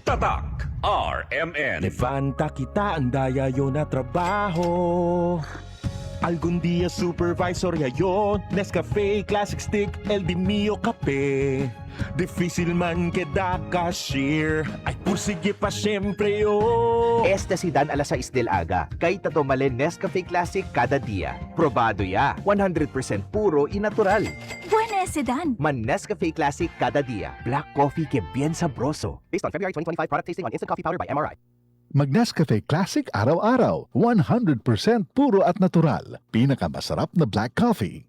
Tatak RMN. Levanta kita ang daya yun na trabaho. Algún día supervisor yayon, Nescafe Classic Stick, El Di Mio Kape. Difícil man queda cashier, ay pursige pa siyempre yun. Este si Dan alas 6 del aga. Kay tatomale Nescafe Classic kada dia. Probado ya. 100% puro y natural. Buena ese Dan. Man Nescafe Classic cada dia. Black coffee que bien sabroso. Based on February 2025 product tasting on Instant Coffee Powder by MRI. Mag-Nescafe Classic araw-araw. 100% puro at natural. Pinakamasarap na black coffee.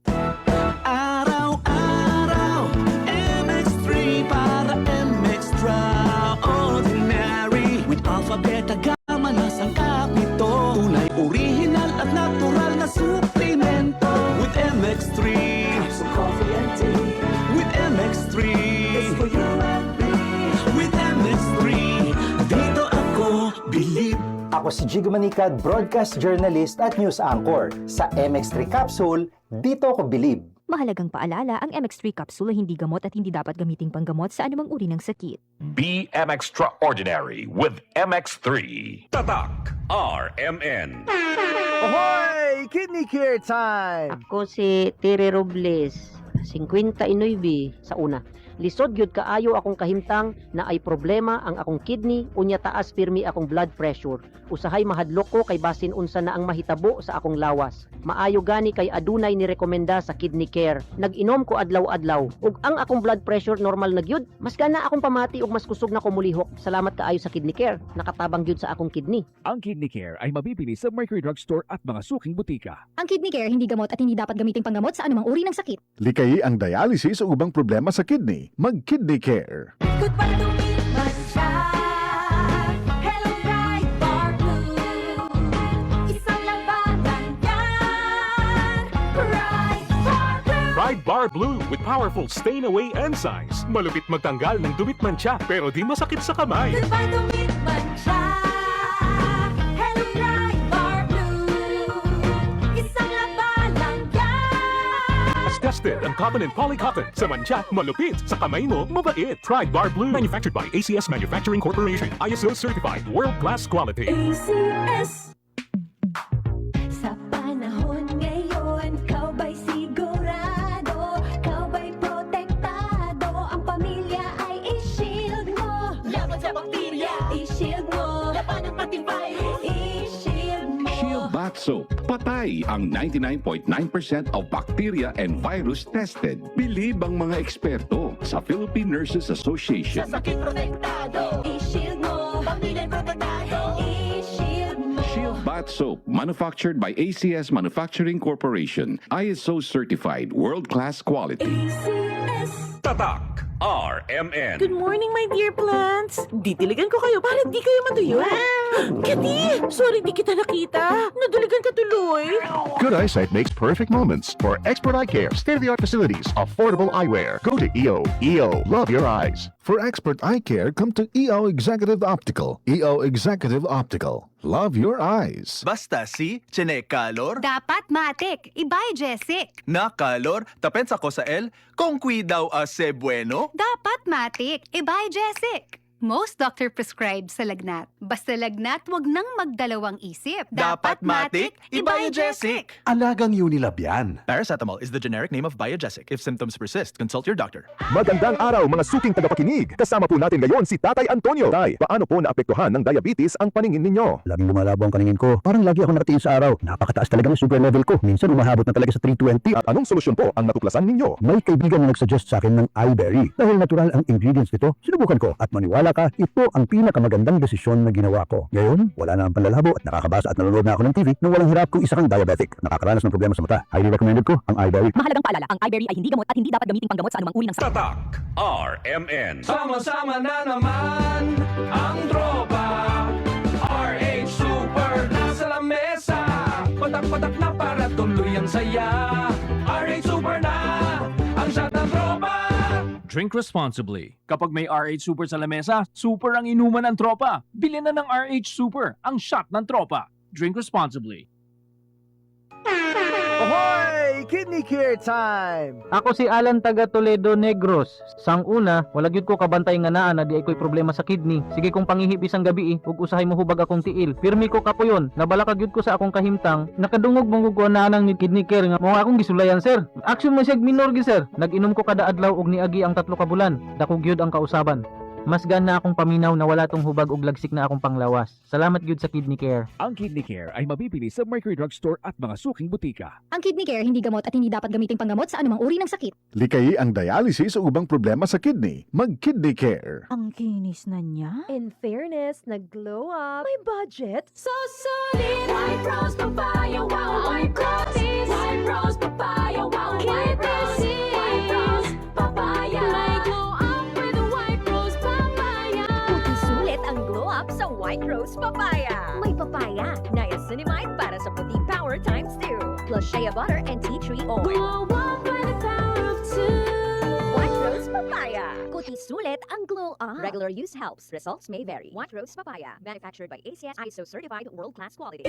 Araw-araw, MX3 para MX-Traordinary. With alpha, beta, gamma na sangkap nito. Tunay, original at natural na suplemento. With MX3, capsule coffee and tea. With MX3, it's for you and me. With MX3, dito ako believe. Ako si Jigo Manicad, broadcast journalist at news anchor. Sa MX3 Capsule, dito ako bilib. Mahalagang paalala, ang MX3 capsule ay hindi gamot at hindi dapat gamiting panggamot sa anumang uri ng sakit. Be extraordinary with MX3. Tatak RMN. Ahoy! Kidney care time! Ako si Tere Robles, 59 sa una. Lisod gyud kaayo akong kahimtang na ay problema ang akong kidney unya taas pirmi akong blood pressure. Usahay mahadlok ko kay basin unsa na ang mahitabo sa akong lawas. Maayo gani kay adunay ni rekomenda sa kidney care. Nag-inom ko adlaw-adlaw ug ang akong blood pressure normal na gyud. Mas gana akong pamati ug mas kusog na ko mulihok. Salamat kaayo sa kidney care. Nakatabang gyud sa akong kidney. Ang Kidney Care ay mabibili sa Mercury Drugstore at mga suking butika. Ang kidney care hindi gamot at hindi dapat gamiting panggamot sa anumang uri ng sakit. Likayi ang dialysis o ubang problema sa kidney. Mag-Kidney Care. Good para lumipas siya. Hello, Pride Bar Blue. Isang labanan yan. Pride Bar Blue. Pride Bar Blue with powerful stain-away enzymes. Malupit magtanggal ng dumit mancha pero di masakit sa kamay. Good para lumipas siya. Hello, Pride Bar Blue. Isang labanan yan. As tested ang cotton and polycotton. Sa mancha, malupit. Sa kamay mo, mabait. Pride Bar Blue. Manufactured by ACS Manufacturing Corporation. ISO certified. World-class quality. ACS. Sa panahon ngayon, kau ba'y sigurado? Kau ba'y protektado? Ang pamilya ay i-shield mo. Laban sa bakterya, i-shield mo. Laban ng pati virus, i-shield mo. Shield Bath Soap. Patay ang 99.9% of bacteria and virus tested. Bilib ang mga eksperto sa Philippine Nurses Association. Sa sakit protektado, i-shield mo. Pamilya protektado, i-shield mo. Shield Bath Soap, manufactured by ACS Manufacturing Corporation. ISO certified, world-class quality. ACS. Tatak RMN. Good morning, my dear plants. Ditiligan ko kayo para di kayo matuyo. Kitty! Sorry di kita nakita. Nadiligan ka tuloy. Good eyesight makes perfect moments. For expert eye care, state-of-the-art facilities, affordable eyewear. Go to EO. EO, love your eyes. For expert eye care, come to EO Executive Optical. EO Executive Optical. Love your eyes. Basta si Chinekalor. Dapat matik. Ibay, Jessic. Na kalor, tapensa ko sa el, kung daw ase bueno. Dapat matik. Ibay, Jessic. Most doctor prescribe sa lagnat. Basta lagnat, wag nang magdalawang isip. Dapat matik, Biogesic. Alagang Unilab yan. Paracetamol is the generic name of Biogesic. If symptoms persist, consult your doctor. Magandang araw mga suking tagapakinig. Kasama po natin ngayon si Tatay Antonio. Tay, paano po naapektuhan ng diabetes ang paningin ninyo? Laging lumalabo ang paningin ko. Parang lagi ako nakatingin sa araw. Napakataas talaga ng sugar level ko. Minsan umahabot na talaga sa 320. At anong solusyon po ang natuklasan ninyo? May kaibigan na nagsuggest sa akin ng iBerry. Dahil natural ang ingredients nito, sinubukan ko at maniwala ka, ito ang pinakamagandang desisyon na ginawa ko. Ngayon, wala na ang panlalabo at nakakabasa at nanonood na ako ng TV nang walang hirap kung isa kang diabetic. Nakakaranas ng problema sa mata. Highly recommended ko ang iBerry. Mahalagang paalala, ang iBerry ay hindi gamot at hindi dapat gamiting panggamot sa anumang uri ng sakit. Tatak RMN. Sama-sama na naman ang tropa. RH Super nasa lamesa. Patak-patak na para tuloy ang saya. RH Super na ang shot ng tropa. Drink responsibly. Kapag may RH Super sa lamesa, super ang inuman ng tropa. Bilhin na ng RH Super, ang shot ng tropa. Drink responsibly. Ahoy! Kidney Care time! Ako si Alan taga Toledo Negros. Sang una, wala gyud ko kabantay nga naa na di ay ko'y problema sa kidney. Sige kong pangihip isang gabi ug usahay mo hubag akong tiil. Pirmi ko kapuyon, nabala ka gyud ko sa akong kahimtang. Nakadungog mong ko na nang ni Kidney Care nga mo akong gisulayan sir. Action mo siya minor gi sir. Nag-inom ko kada adlaw og niagi ang 3 ka bulan. Dako gyud ang kausaban. Mas gan na akong paminaw na wala tong hubag ug lagsik na akong panglawas. Salamat gyud sa Kidney Care. Ang Kidney Care ay mabibili sa Mercury Drugstore at mga suking butika. Ang Kidney Care hindi gamot at hindi dapat gamiting panggamot sa anumang uri ng sakit. Likayi ang dialysis o ubang problema sa kidney. Mag-Kidney Care. Ang kinis na niya. In fairness, nag-glow up. May budget. So solid. White Rose Papaya. Wow, White Rose. White Rose Papaya. Wow, White Rose. White Rose Papaya. May glow up with a White Rose Papaya. Sulit ang glow up sa White Rose Papaya. May papaya, niacinamide para sa puti power times 2. Plus shea butter and tea tree oil. Glow up by the power of 2. White Rose Papaya. Kuti sulit ang glow up. Regular use helps. Results may vary. White Rose Papaya. Manufactured by ACS ISO certified world-class quality.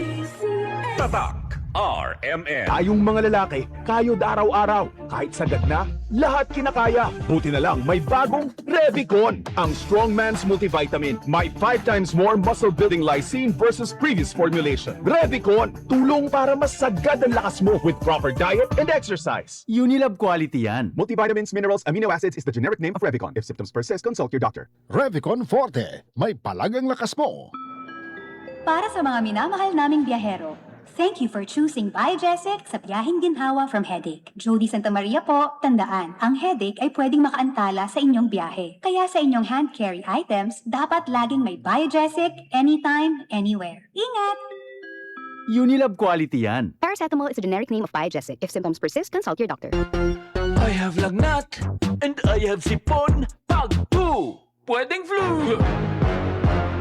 Tatak RMN. Tayong mga lalaki, kayod araw-araw. Kahit sagad na, lahat kinakaya. Buti na lang may bagong Revicon. Ang Strongman's Multivitamin. May 5 times more muscle-building lysine versus previous formulation. Revicon, tulong para mas sagad ang lakas mo with proper diet and exercise. Unilab quality yan. Multivitamins, minerals, amino acids is the generic name of Revicon. If symptoms persist, consult your doctor. Revicon Forte. May palagang lakas mo. Para sa mga minamahal naming biyahero, thank you for choosing Biogesic sa biyaheng ginhawa from headache. Jody Santa Maria po, tandaan, ang headache ay pwedeng makaantala sa inyong biyahe. Kaya sa inyong hand carry items, dapat laging may Biogesic anytime, anywhere. Ingat! Unilab quality yan. Paracetamol is the generic name of Biogesic. If symptoms persist, consult your doctor. I have lagnat and I have sipon. Pag flu, pwedeng flu.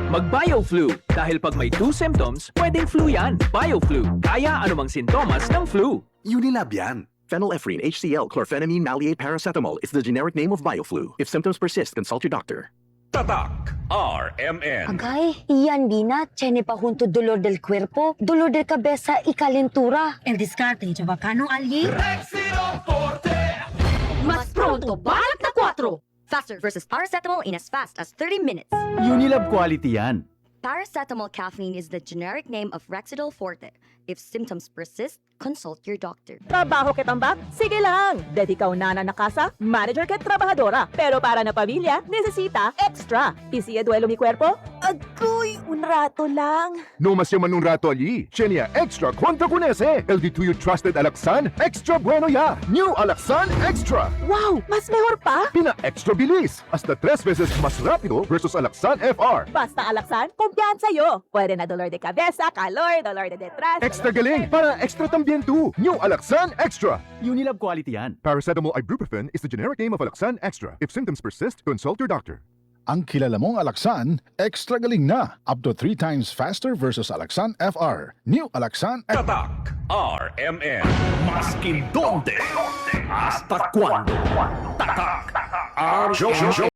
Mag-BioFlu dahil pag may 2 symptoms, pwedeng flu yan. BioFlu, kaya anumang sintomas ng flu. Unilab yan. Phenylephrine, HCl, chlorphenamine, maleate, paracetamol is the generic name of BioFlu. If symptoms persist, consult your doctor. Tatak RMN. Agay, iyan Bina, tiene pa junto dolor del cuerpo, dolor de cabeza y calentura. El descarte, chabacano alguien. Mas pronto, balat na 4! Faster versus paracetamol in as fast as 30 minutes. Unilab quality yan. Paracetamol caffeine is the generic name of Rexidol Forte. If symptoms persist, consult your doctor. Trabaho ke tambak? Sige lang. Dedikaw na nakasa, manager ke trabahadora. Pero para na pamilya, necesita extra. ¿Y si duelo mi cuerpo? Agoy, un rato lang. No más llaman un rato allí. Chenia Extra contra con ese. El de tuyo trusted Alaxan, extra bueno ya. New Alaxan Extra. Wow, mas mejor pa. Pina-extra bilis. Hasta 3 veces más rápido versus Alaxan FR. Basta alaksan, kumpiyansa yo. Pwede na dolor de cabeza, calor, dolor de detrás. Extra galing para extra también tú. New Alaxan Extra. Unilab quality yan. Paracetamol ibuprofen is the generic name of Alaxan Extra. If symptoms persist, consult your doctor. Ang kilala mong Alaxan, extra galing na. Up to 3 times faster versus Alaxan FR. New Alaxan Tatak RMN. Maskin donde, hasta cuando. Tatak RMN.